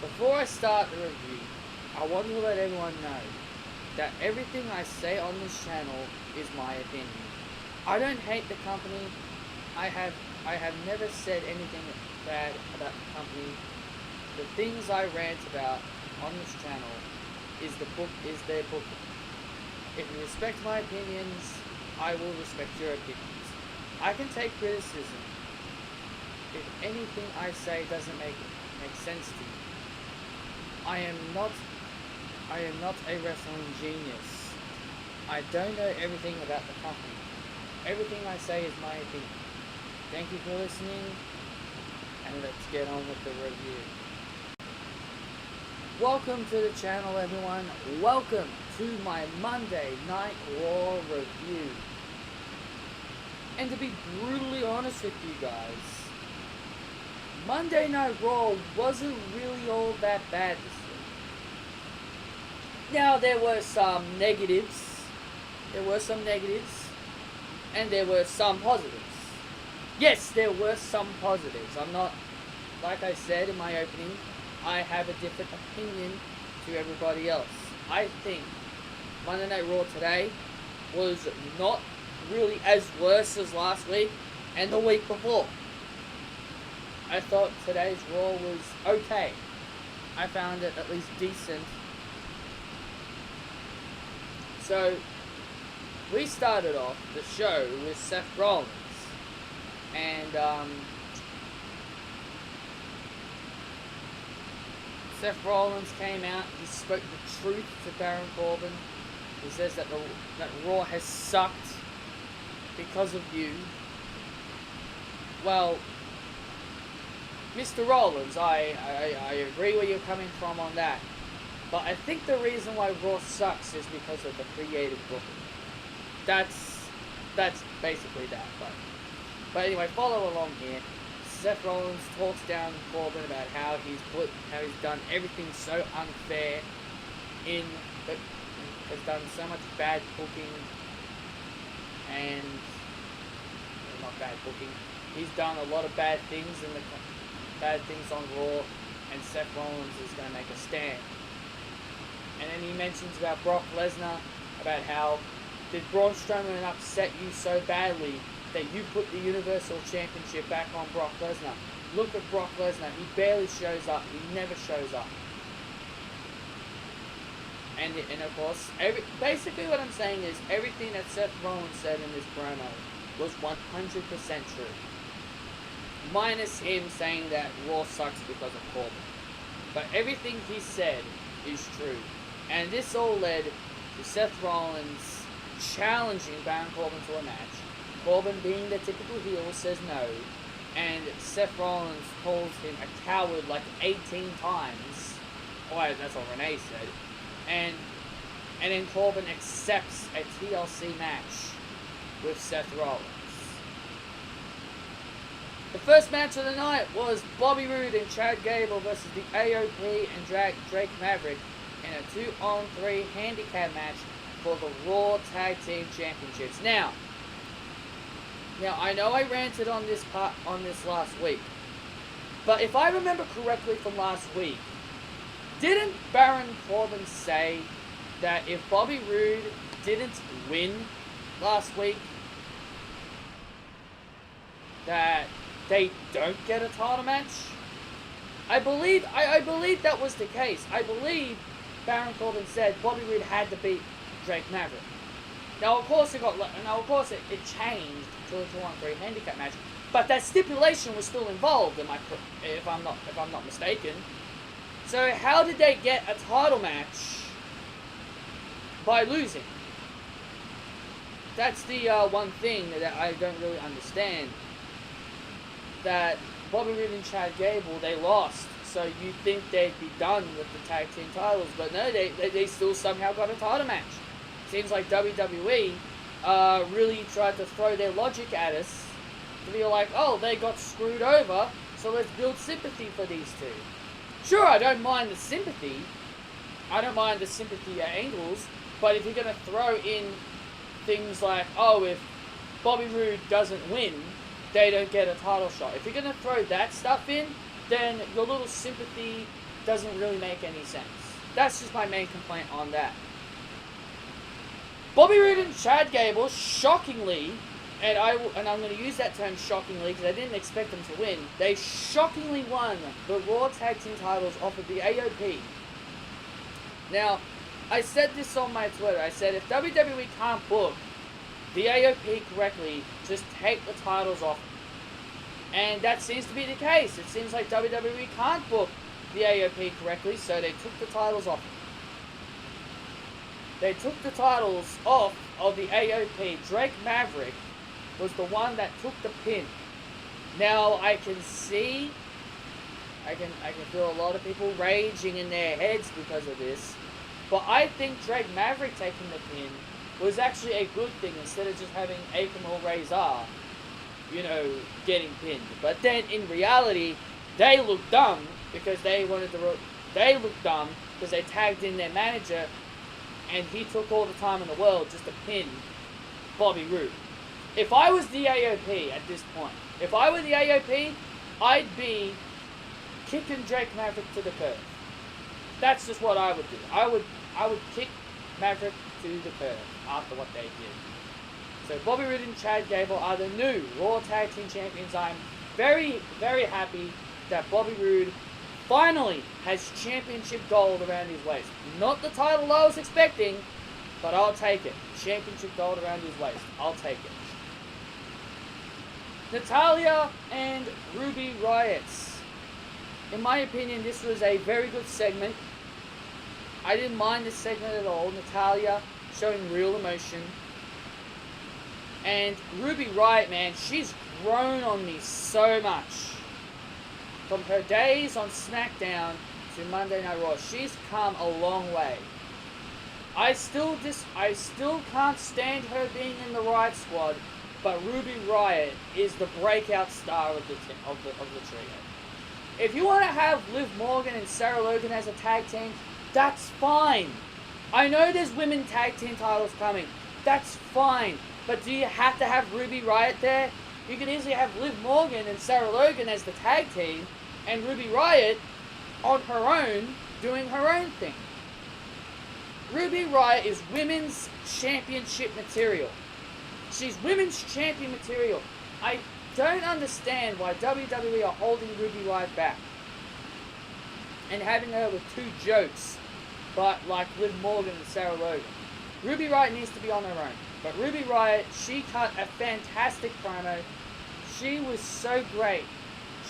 Before I start the review, I want to let everyone know that everything I say on this channel is my opinion. I don't hate the company. I have never said anything bad about the company. The things I rant about on this channel is their booking. If you respect my opinions, I will respect your opinions. I can take criticism if anything I say doesn't make sense to you. I am not a wrestling genius. I don't know everything about the company. Everything I say is my opinion. Thank you for listening, and let's get on with the review. Welcome to the channel, everyone. Welcome to my Monday Night Raw review. And to be brutally honest with you guys, Monday Night Raw wasn't really all that bad this week. Now, there were some negatives. And there were some positives. Yes, there were some positives. I'm not, like I said in my opening, I have a different opinion to everybody else. I think Monday Night Raw today was not really as worse as last week and the week before. I thought today's Raw was okay. I found it at least decent. So, we started off the show with Seth Rollins. And, Seth Rollins came out, he spoke the truth to Baron Corbin. He says that that Raw has sucked because of you. Well, Mr. Rollins, I agree where you're coming from on that. But I think the reason why Raw sucks is because of the creative booking. That's basically that. But anyway, follow along here. Seth Rollins talks down Corbin about how he's done everything so unfair has done so much bad booking and not bad booking. He's done a lot of bad things on Raw, and Seth Rollins is going to make a stand. And then he mentions about Brock Lesnar, about how did Braun Strowman upset you so badly that you put the Universal Championship back on Brock Lesnar. Look at Brock Lesnar. He barely shows up. He never shows up. And of course, basically what I'm saying is everything that Seth Rollins said in this promo was 100% true. Minus him saying that Raw sucks because of Corbin. But everything he said is true. And this all led to Seth Rollins challenging Baron Corbin to a match. Corbin, being the typical heel, says no. And Seth Rollins calls him a coward like 18 times. Oh, that's what Renee said. And then Corbin accepts a TLC match with Seth Rollins. The first match of the night was Bobby Roode and Chad Gable versus the AOP and Drake Maverick in a 2-on-3 handicap match for the Raw Tag Team Championships. Now I know I ranted on this last week, but if I remember correctly from last week, didn't Baron Corbin say that if Bobby Roode didn't win last week, that they don't get a title match? I believe that was the case. I believe Baron Corbin said Bobby Roode had to beat Drake Maverick. Now, of course, it changed to a 2-on-3 handicap match, but that stipulation was still involved. If I'm not mistaken. So how did they get a title match by losing? That's the one thing that I don't really understand. That Bobby Roode and Chad Gable, they lost. So you think they'd be done with the tag team titles, but no, they still somehow got a title match. Seems like WWE really tried to throw their logic at us to be like, oh, they got screwed over, so let's build sympathy for these two. Sure, I don't mind the sympathy. I don't mind the sympathy angles, but if you're going to throw in things like, oh, if Bobby Roode doesn't win, they don't get a title shot. If you're going to throw that stuff in, then your little sympathy doesn't really make any sense. That's just my main complaint on that. Bobby Roode and Chad Gable, shockingly, and I'm going to use that term shockingly because I didn't expect them to win, they shockingly won the Raw Tag Team titles off of the AOP. Now, I said this on my Twitter. I said if WWE can't book the AOP correctly, just take the titles off. And that seems to be the case. It seems like WWE can't book the AOP correctly, so they took the titles off. They took the titles off of the AOP. Drake Maverick was the one that took the pin. Now, I can see, I can feel a lot of people raging in their heads because of this. But I think Drake Maverick taking the pin was actually a good thing instead of just having Akam or Razor, getting pinned. But then in reality, they looked dumb because they tagged in their manager, and he took all the time in the world just to pin Bobby Roode. If I was the AOP at this point, if I were the AOP, I'd be kicking Drake Maverick to the curb. That's just what I would do. I would kick Maverick to the curb after what they did. So Bobby Roode and Chad Gable are the new Raw Tag Team Champions. I'm very, very happy that Bobby Roode finally has championship gold around his waist. Not the title I was expecting, but I'll take it. Championship gold around his waist. I'll take it. Natalya and Ruby Riott. In my opinion, this was a very good segment. I didn't mind this segment at all. Natalya showing real emotion. And Ruby Riott, man, she's grown on me so much. From her days on SmackDown to Monday Night Raw, she's come a long way. I still can't stand her being in the Riott Squad, but Ruby Riott is the breakout star of the trio. If you want to have Liv Morgan and Sarah Logan as a tag team, that's fine. I know there's women tag team titles coming. That's fine. But do you have to have Ruby Riott there? You can easily have Liv Morgan and Sarah Logan as the tag team, and Ruby Riott on her own doing her own thing. Ruby Riott is women's championship material. She's women's champion material. I don't understand why WWE are holding Ruby Riott back and having her with two jokes, but like Liv Morgan and Sarah Logan. Ruby Riott needs to be on her own. But Ruby Riott, she cut a fantastic promo. She was so great.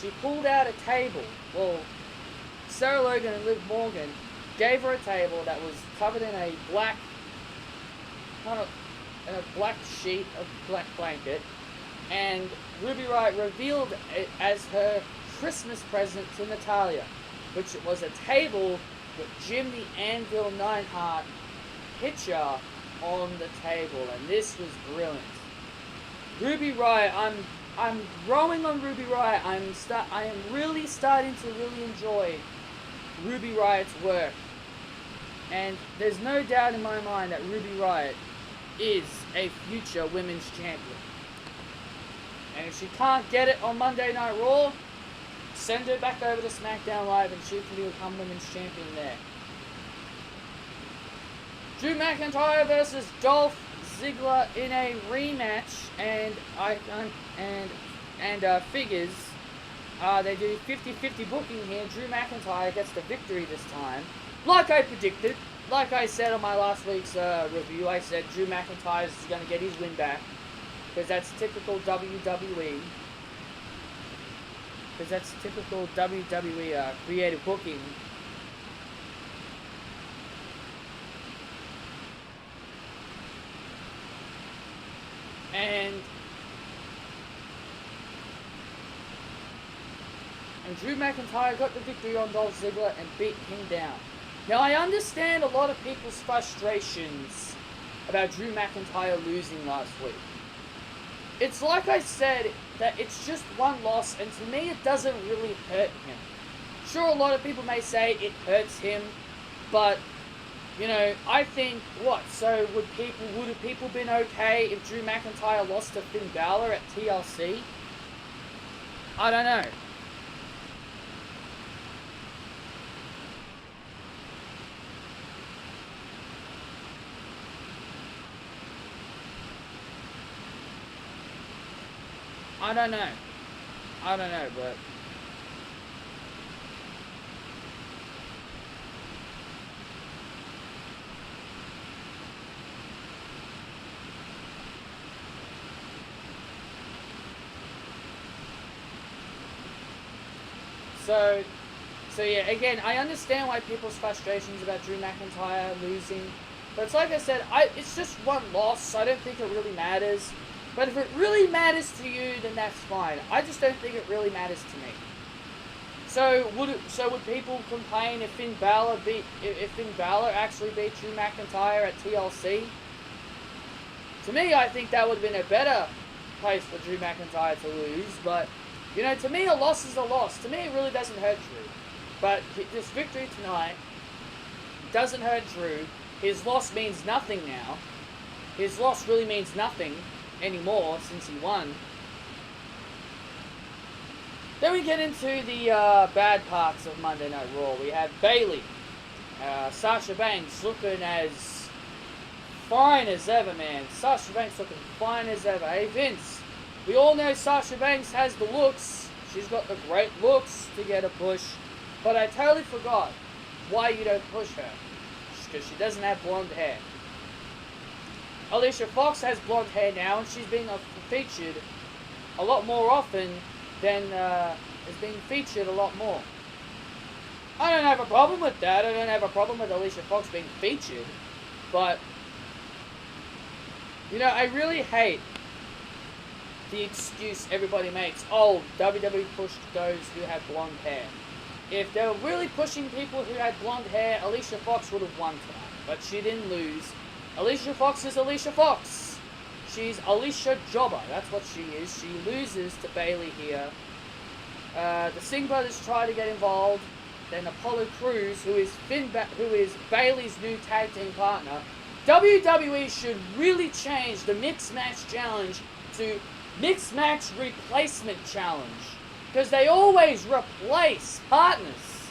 She pulled out a table. Well, Sarah Logan and Liv Morgan gave her a table that was covered in a black sheet, a black blanket, and Ruby Riott revealed it as her Christmas present to Natalya, which was a table with Jim the Anvil Neidhart picture on the table, and this was brilliant. Ruby Riott, I'm growing on Ruby Riott. I am really starting to really enjoy Ruby Riott's work, and there's no doubt in my mind that Ruby Riott is a future women's champion. And if she can't get it on Monday Night Raw, send her back over to SmackDown Live and she can become women's champion there. Drew McIntyre versus Dolph Ziggler in a rematch, and figures they do 50-50 booking here. Drew McIntyre gets the victory this time, like I predicted. Like I said on my last week's review, I said Drew McIntyre is going to get his win back because that's typical WWE. Because that's typical WWE creative booking. And Drew McIntyre got the victory on Dolph Ziggler and beat him down. Now, I understand a lot of people's frustrations about Drew McIntyre losing last week. It's like I said, that it's just one loss, and to me it doesn't really hurt him. Sure, a lot of people may say it hurts him, but, you know, I think, so would have people been okay if Drew McIntyre lost to Finn Balor at TLC? I don't know. I don't know. But so yeah, again, I understand why people's frustrations about Drew McIntyre losing, but it's like I said, it's just one loss. I don't think it really matters. But if it really matters to you, then that's fine. I just don't think it really matters to me. So would people complain if Finn Balor actually beat Drew McIntyre at TLC? To me, I think that would have been a better place for Drew McIntyre to lose. But to me, a loss is a loss. To me, it really doesn't hurt Drew. But this victory tonight doesn't hurt Drew. His loss means nothing now. His loss really means nothing anymore since he won. Then we get into the bad parts of Monday Night Raw. We have Bayley, Sasha Banks looking as fine as ever, man. Sasha Banks looking fine as ever. Hey, Vince, we all know Sasha Banks has the looks. She's got the great looks to get a push. But I totally forgot why you don't push her. Because she doesn't have blonde hair. Alicia Fox has blonde hair now, and she's being featured a lot more often than is being featured a lot more. I don't have a problem with that. I don't have a problem with Alicia Fox being featured. But, I really hate the excuse everybody makes. Oh, WWE pushed those who have blonde hair. If they were really pushing people who had blonde hair, Alicia Fox would have won tonight. But she didn't lose. Alicia Fox is Alicia Fox. She's Alicia Jobber. That's what she is. She loses to Bayley here. The Singh brothers try to get involved. Then Apollo Crews, who is Bayley's new tag team partner. WWE should really change the Mixed Match Challenge to Mixed Match Replacement Challenge. Because they always replace partners.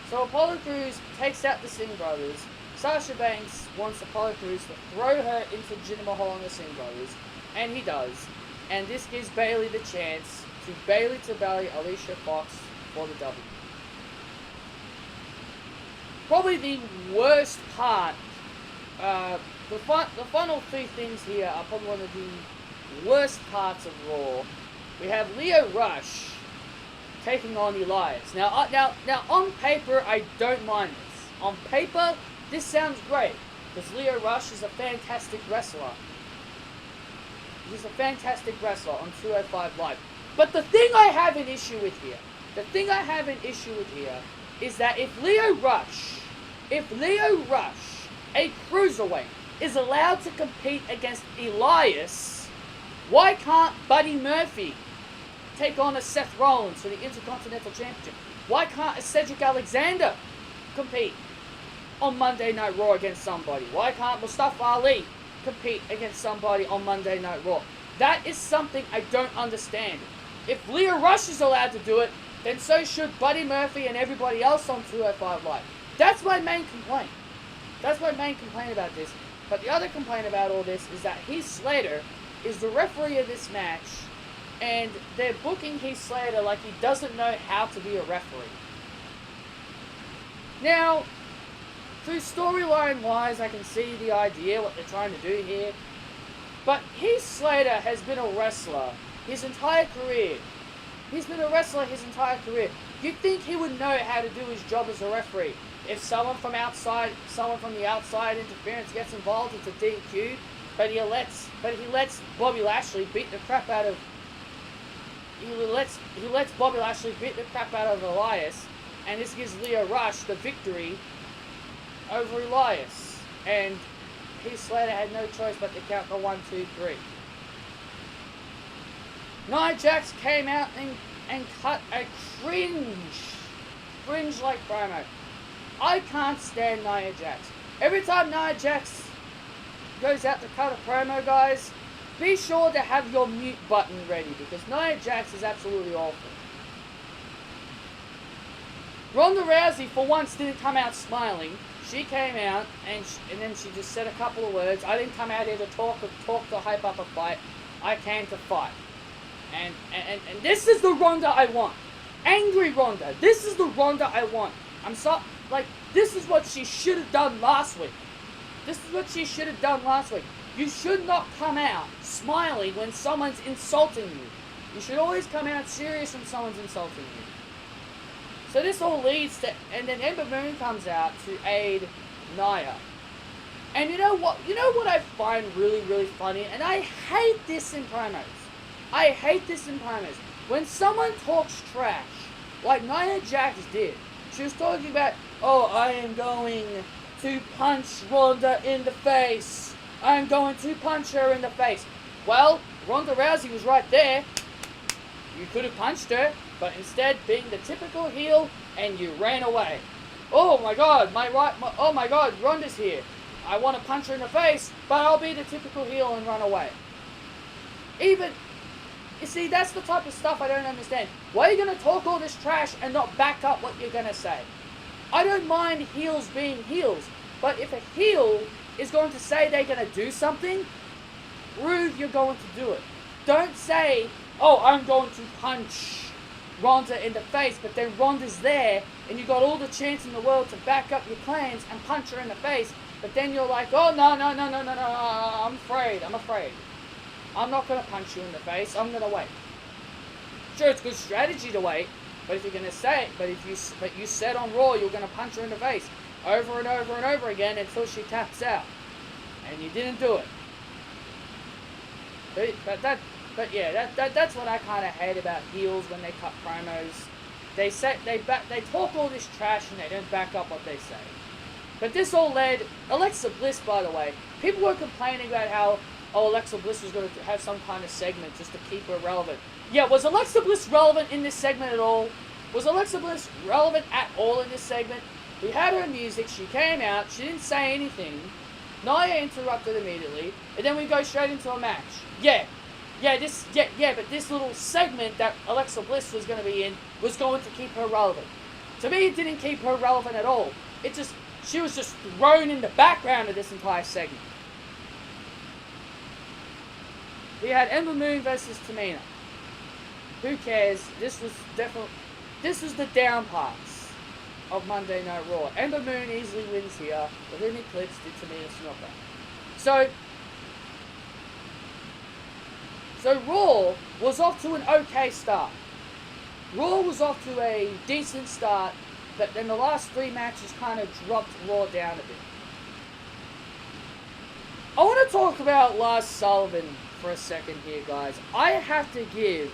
So Apollo Crews takes out the Singh brothers. Sasha Banks wants Apollo Crews to throw her into Jinder Mahal and the Singh brothers. And he does. And this gives Bayley the chance to Bayley to belly Alicia Fox for the W. Probably the worst part. The final three things here are probably one of the worst parts of Raw. We have Lio Rush taking on Elias. Now, on paper, I don't mind this. On paper, this sounds great, because Lio Rush is a fantastic wrestler. He's a fantastic wrestler on 205 Live. But the thing I have an issue with here, is that if Lio Rush, a cruiserweight, is allowed to compete against Elias, why can't Buddy Murphy take on a Seth Rollins for the Intercontinental Championship? Why can't a Cedric Alexander compete on Monday Night Raw against somebody? Why can't Mustafa Ali compete against somebody on Monday Night Raw? That is something I don't understand. If Lio Rush is allowed to do it, then so should Buddy Murphy and everybody else on 205 Live. That's my main complaint. That's my main complaint about this. But the other complaint about all this is that Heath Slater is the referee of this match, and they're booking Heath Slater like he doesn't know how to be a referee. Now, through storyline wise, I can see the idea, what they're trying to do here. But Heath Slater has been a wrestler his entire career. You'd think he would know how to do his job as a referee. If someone from the outside interference gets involved, it's a DQ. But he lets Bobby Lashley beat the crap out of. He lets Bobby Lashley beat the crap out of Elias, and this gives Lio Rush the victory over Elias. And Heath Slater had no choice but to count the 1, 2, 3. Nia Jax came out and cut a cringe-like promo. I can't stand Nia Jax. Every time Nia Jax goes out to cut a promo, guys, be sure to have your mute button ready, because Nia Jax is absolutely awful. Ronda Rousey, for once, didn't come out smiling. She came out, and then she just said a couple of words. I didn't come out here to talk to hype up a fight. I came to fight. And this is the Ronda I want. Angry Ronda. This is the Ronda I want. This is what she should have done last week. This is what she should have done last week. You should not come out smiling when someone's insulting you. You should always come out serious when someone's insulting you. So this all leads to, and then Ember Moon comes out to aid Nia. And you know what? You know what I find really, really funny? And I hate this in promos. I hate this in promos. When someone talks trash, like Nia Jax did, she was talking about, oh, I am going to punch Ronda in the face. I am going to punch her in the face. Well, Ronda Rousey was right there. You could have punched her, but instead, being the typical heel, and you ran away. Oh my God, oh my God, Ronda's here. I want to punch her in the face, but I'll be the typical heel and run away. You see, that's the type of stuff I don't understand. Why are you going to talk all this trash and not back up what you're going to say? I don't mind heels being heels, but if a heel is going to say they're going to do something, prove you're going to do it. Don't say, oh, I'm going to punch Ronda in the face, but then Ronda's there, and you got all the chance in the world to back up your claims and punch her in the face, but then you're like, oh, no, I'm afraid. I'm not going to punch you in the face, I'm going to wait. Sure, it's good strategy to wait, but if you're going to say it, but you said on Raw you're going to punch her in the face over and over and over again until she taps out, and you didn't do it. But yeah, that's what I kind of hate about heels when they cut promos. They talk all this trash and they don't back up what they say. But this all led, Alexa Bliss, by the way, people were complaining about how, oh, Alexa Bliss was going to have some kind of segment just to keep her relevant. Yeah, was Alexa Bliss relevant in this segment at all? Was Alexa Bliss relevant at all in this segment? We had her music, she came out, she didn't say anything. Nia interrupted immediately, and then we go straight into a match. But this little segment that Alexa Bliss was going to be in was going to keep her relevant. To me, it didn't keep her relevant at all. She was just thrown in the background of this entire segment. We had Ember Moon versus Tamina. Who cares? This was the down parts of Monday Night Raw. Ember Moon easily wins here, but then Eclipse did Tamina's knockout. So Raw was off to an okay start. Raw was off to a decent start, but then the last three matches kind of dropped Raw down a bit. I want to talk about Lars Sullivan for a second here, guys. I have to give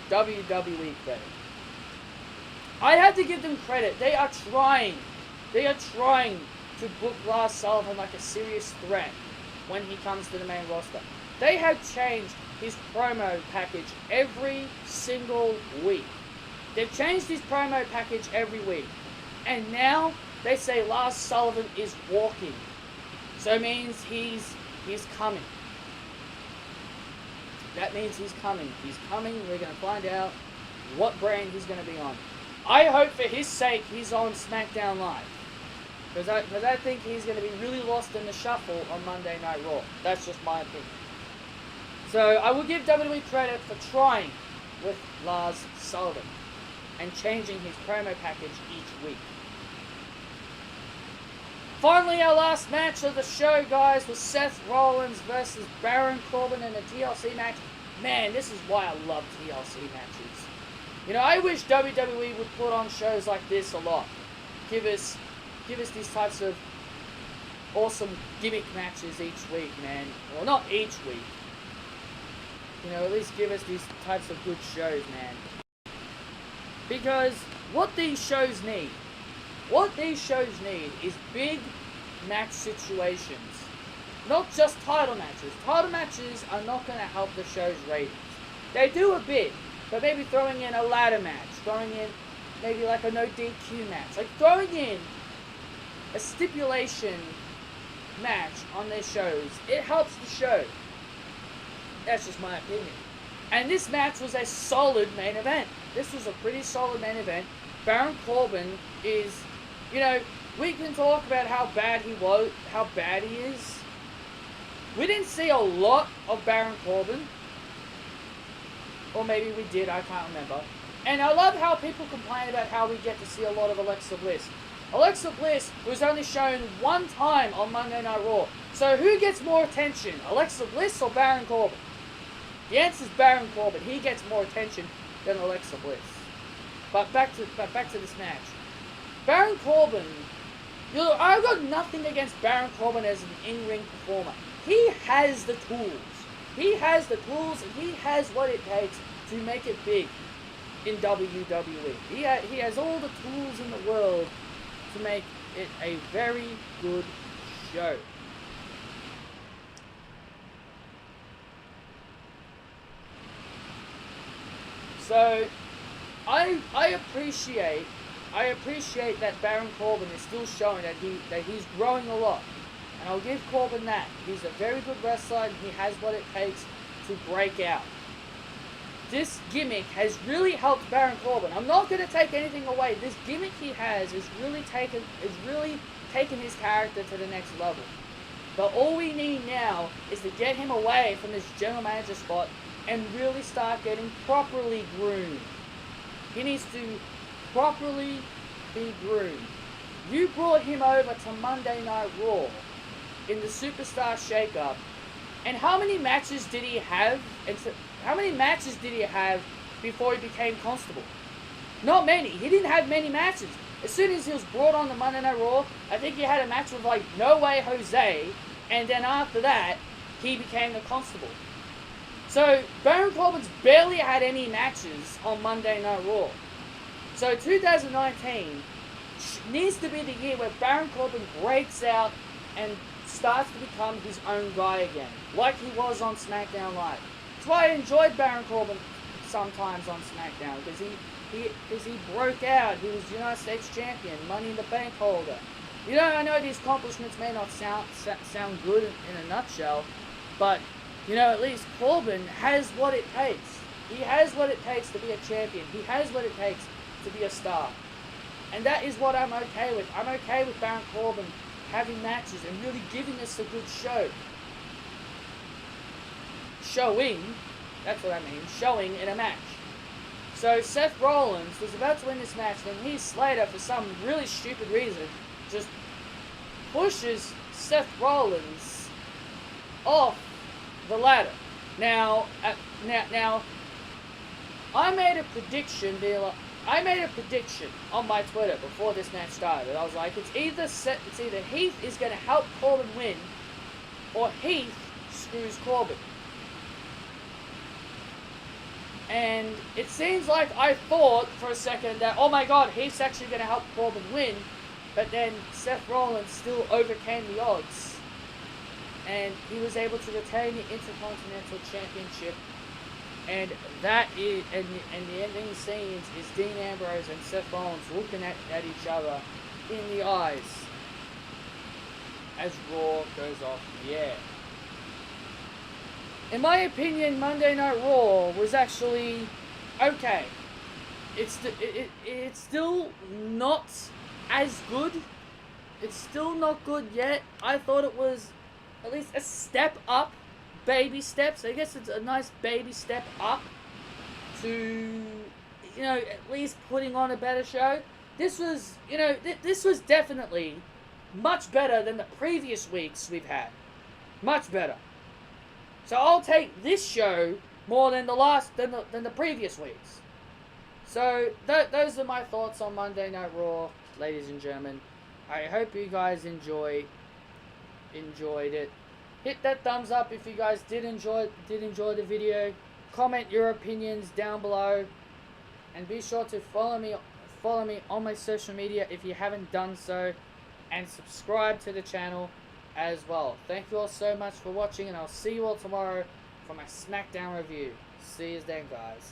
WWE credit. I have to give them credit. They are trying to book Lars Sullivan like a serious threat when he comes to the main roster. They have changed his promo package every single week. They've changed his promo package every week. And now they say Lars Sullivan is walking. So it means he's coming. That means he's coming. He's coming. We're going to find out what brand he's going to be on. I hope for his sake he's on SmackDown Live. Because I think he's going to be really lost in the shuffle on Monday Night Raw. That's just my opinion. So I will give WWE credit for trying with Lars Sullivan and changing his promo package each week. Finally, our last match of the show, guys, was Seth Rollins versus Baron Corbin in a TLC match. Man, this is why I love TLC matches. You know, I wish WWE would put on shows like this a lot. Give us these types of awesome gimmick matches each week, man. Well, not each week. You know, at least give us these types of good shows, man. Because what these shows need is big match situations. Not just title matches. Title matches are not going to help the show's ratings. They do a bit, but maybe throwing in a ladder match, throwing in maybe like a no DQ match, like throwing in a stipulation match on their shows, it helps the show. That's just my opinion. And this match was a solid main event. This was a pretty solid main event. Baron Corbin is, you know, we can talk about how bad he was, how bad he is. We didn't see a lot of Baron Corbin. Or maybe we did, I can't remember. And I love how people complain about how we get to see a lot of Alexa Bliss. Alexa Bliss was only shown one time on Monday Night Raw. So who gets more attention, Alexa Bliss or Baron Corbin? The answer is Baron Corbin. He gets more attention than Alexa Bliss. But back to this match. Baron Corbin, I've got nothing against Baron Corbin as an in-ring performer. He has the tools. He has the tools and he has what it takes to make it big in WWE. He has all the tools in the world to make it a very good show. So I appreciate that Baron Corbin is still showing that he's growing a lot. And I'll give Corbin that. He's a very good wrestler and he has what it takes to break out. This gimmick has really helped Baron Corbin. I'm not going to take anything away. This gimmick he has is really taken his character to the next level. But all we need now is to get him away from this general manager spot and really start getting properly groomed. He needs to properly be groomed. You brought him over to Monday Night Raw in the Superstar Shake-Up, and how many matches did he have? How many matches did he have before he became Constable? Not many. He didn't have many matches. As soon as he was brought on the Monday Night Raw, I think he had a match with like No Way Jose, and then after that, he became the Constable. So Baron Corbin's barely had any matches on Monday Night Raw. So 2019 needs to be the year where Baron Corbin breaks out and starts to become his own guy again, like he was on SmackDown Live. That's why I enjoyed Baron Corbin sometimes on SmackDown, because he broke out. He was United States Champion, Money in the Bank holder. You know, I know these accomplishments may not sound good in a nutshell, but you know, at least Corbin has what it takes. He has what it takes to be a champion. He has what it takes to be a star. And that is what I'm okay with. I'm okay with Baron Corbin having matches and really giving us a good show. Showing, that's what I mean, showing in a match. So Seth Rollins was about to win this match, then Heath Slater, for some really stupid reason, just pushes Seth Rollins off the ladder. Now, I made a prediction, on my Twitter before this match started. I was like, it's either Heath is going to help Corbin win, or Heath screws Corbin. And it seems like I thought for a second that, oh my god, Heath's actually going to help Corbin win, but then Seth Rollins still overcame the odds, and he was able to retain the Intercontinental Championship. And that is, and the ending scenes is Dean Ambrose and Seth Rollins looking at each other in the eyes as Raw goes off the air. In my opinion, Monday Night Raw was actually okay. It's still not as good. It's still not good yet. I thought it was at least a step up. Baby steps. I guess it's a nice baby step up to, you know, at least putting on a better show. This was, you know, this was definitely much better than the previous weeks we've had. Much better. So I'll take this show more than the previous weeks. So those are my thoughts on Monday Night Raw, ladies and gentlemen. I hope you guys enjoyed it. Hit that thumbs up if you guys did enjoy the video. Comment your opinions down below, and be sure to follow me on my social media if you haven't done so, and subscribe to the channel as well. Thank you all so much for watching, and I'll see you all tomorrow for my SmackDown review. See you then, guys.